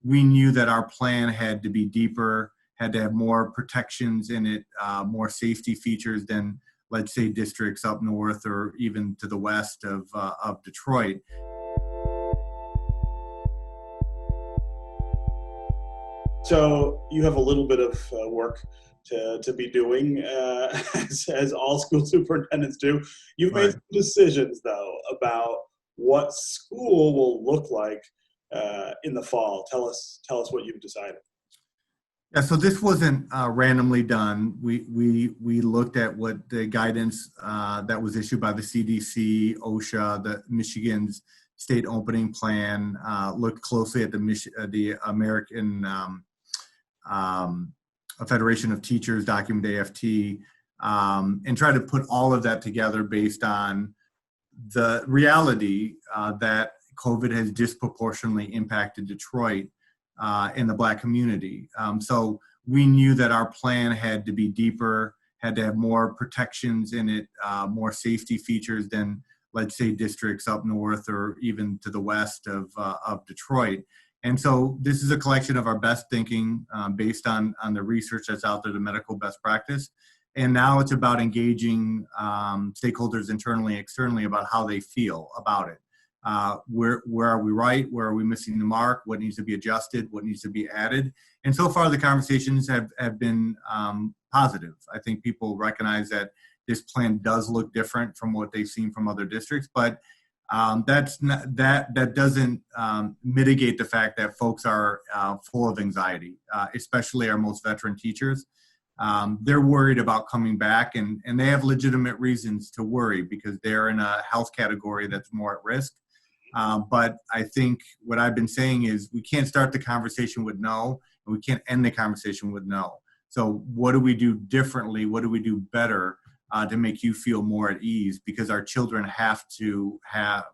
we knew that our plan had to be deeper, had to have more protections in it, more safety features than, let's say, districts up north or even to the west of Detroit. So you have a little bit of work to be doing, as all school superintendents do. You've made Right. some decisions, though, about what school will look like in the fall. Tell us what you've decided. Yeah, so this wasn't randomly done. We looked at what the guidance that was issued by the CDC, OSHA, the Michigan's state opening plan, looked closely at the American Federation of Teachers document, AFT, and tried to put all of that together based on the reality that COVID has disproportionately impacted Detroit in the Black community. So we knew that our plan had to be deeper, had to have more protections in it, more safety features than, let's say, districts up north or even to the west of Detroit. And so this is a collection of our best thinking based on the research that's out there, the medical best practice. And now it's about engaging stakeholders internally, externally about how they feel about it. Where are we right? Where are we missing the mark? What needs to be adjusted? What needs to be added? And so far, the conversations have been positive. I think people recognize that this plan does look different from what they've seen from other districts, but that doesn't mitigate the fact that folks are full of anxiety, especially our most veteran teachers. They're worried about coming back, and they have legitimate reasons to worry because they're in a health category that's more at risk. But I think what I've been saying is we can't start the conversation with no, and we can't end the conversation with no. So what do we do differently? What do we do better to make you feel more at ease? Because our children have to have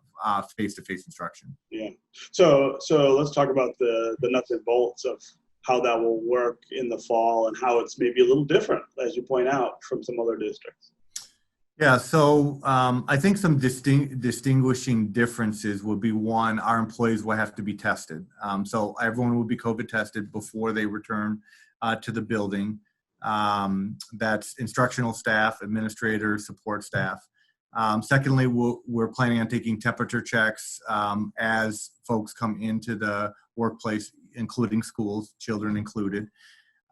face-to-face instruction. Yeah. So let's talk about the nuts and bolts of how that will work in the fall and how it's maybe a little different, as you point out, from some other districts. Yeah, so I think some distinguishing differences would be, one, our employees will have to be tested. So everyone will be COVID tested before they return to the building. That's instructional staff, administrators, support staff. Secondly, we're planning on taking temperature checks as folks come into the workplace, including schools, children included.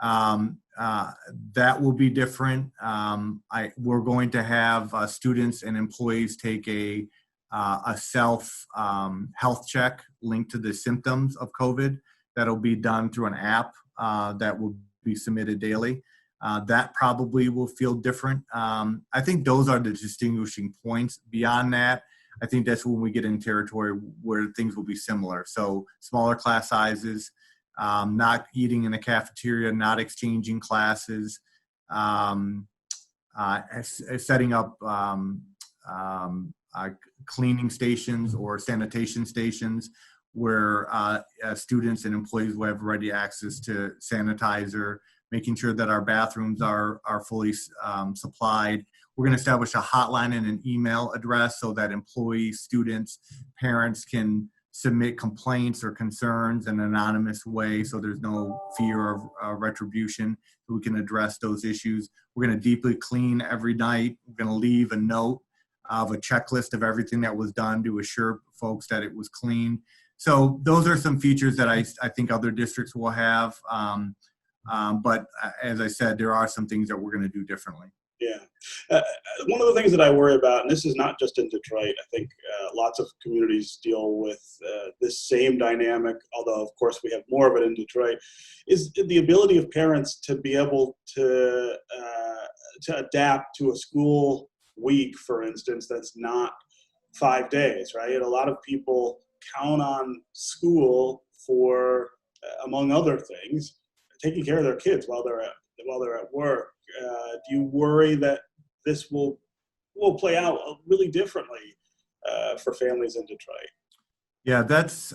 That will be different. We're going to have students and employees take a self health check linked to the symptoms of COVID. That'll be done through an app that will be submitted daily. That probably will feel different. I think those are the distinguishing points. Beyond that, I think that's when we get in territory where things will be similar. So smaller class sizes, not eating in the cafeteria, not exchanging classes, setting up cleaning stations or sanitation stations where students and employees will have ready access to sanitizer, making sure that our bathrooms are fully supplied. We're going to establish a hotline and an email address so that employees, students, parents can submit complaints or concerns in an anonymous way, so there's no fear of retribution. We can address those issues. We're going to deeply clean every night. We're going to leave a note of a checklist of everything that was done to assure folks that it was clean. So those are some features that I think other districts will have. But as I said, there are some things that we're going to do differently. Yeah. One of the things that I worry about, and this is not just in Detroit, I think lots of communities deal with this same dynamic, although of course we have more of it in Detroit, is the ability of parents to be able to adapt to a school week, for instance, that's not 5 days, right? A lot of people count on school for, among other things, taking care of their kids while they're at work. Do you worry that this will play out really differently for families in Detroit? Yeah, that's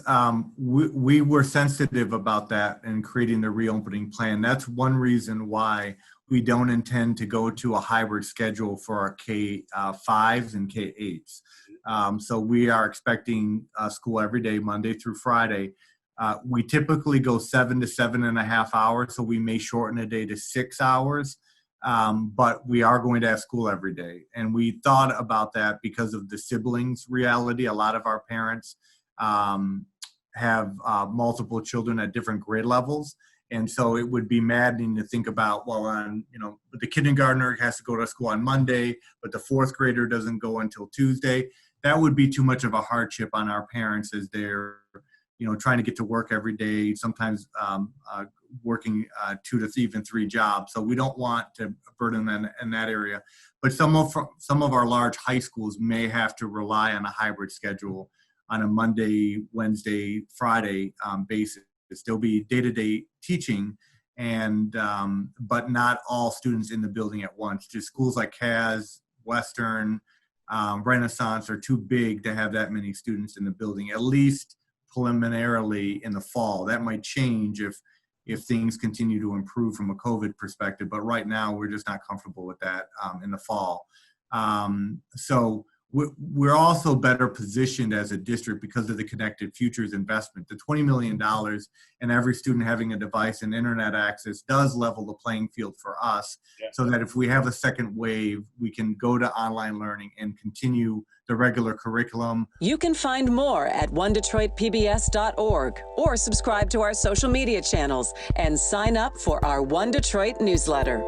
we were sensitive about that in creating the reopening plan. That's one reason why we don't intend to go to a hybrid schedule for our K-5s and K-8s. So we are expecting school every day, Monday through Friday. We typically go 7 to 7.5 hours, so we may shorten a day to 6 hours. But we are going to have school every day. And we thought about that because of the siblings reality. A lot of our parents have multiple children at different grade levels. And so it would be maddening to think about, well, the kindergartner has to go to school on Monday, but the fourth grader doesn't go until Tuesday. That would be too much of a hardship on our parents as they're, trying to get to work every day, sometimes working 2 to even 3 jobs. So we don't want to burden them in that area. But some of our large high schools may have to rely on a hybrid schedule on a Monday, Wednesday, Friday basis. There'll be day-to-day teaching, but not all students in the building at once. Just schools like Cass, Western, Renaissance are too big to have that many students in the building, at least preliminarily in the fall. That might change if things continue to improve from a COVID perspective, but right now we're just not comfortable with that in the fall. So we're also better positioned as a district because of the Connected Futures investment. The $20 million and every student having a device and internet access does level the playing field for us, so that if we have a second wave, we can go to online learning and continue the regular curriculum. You can find more at onedetroitpbs.org or subscribe to our social media channels and sign up for our One Detroit newsletter.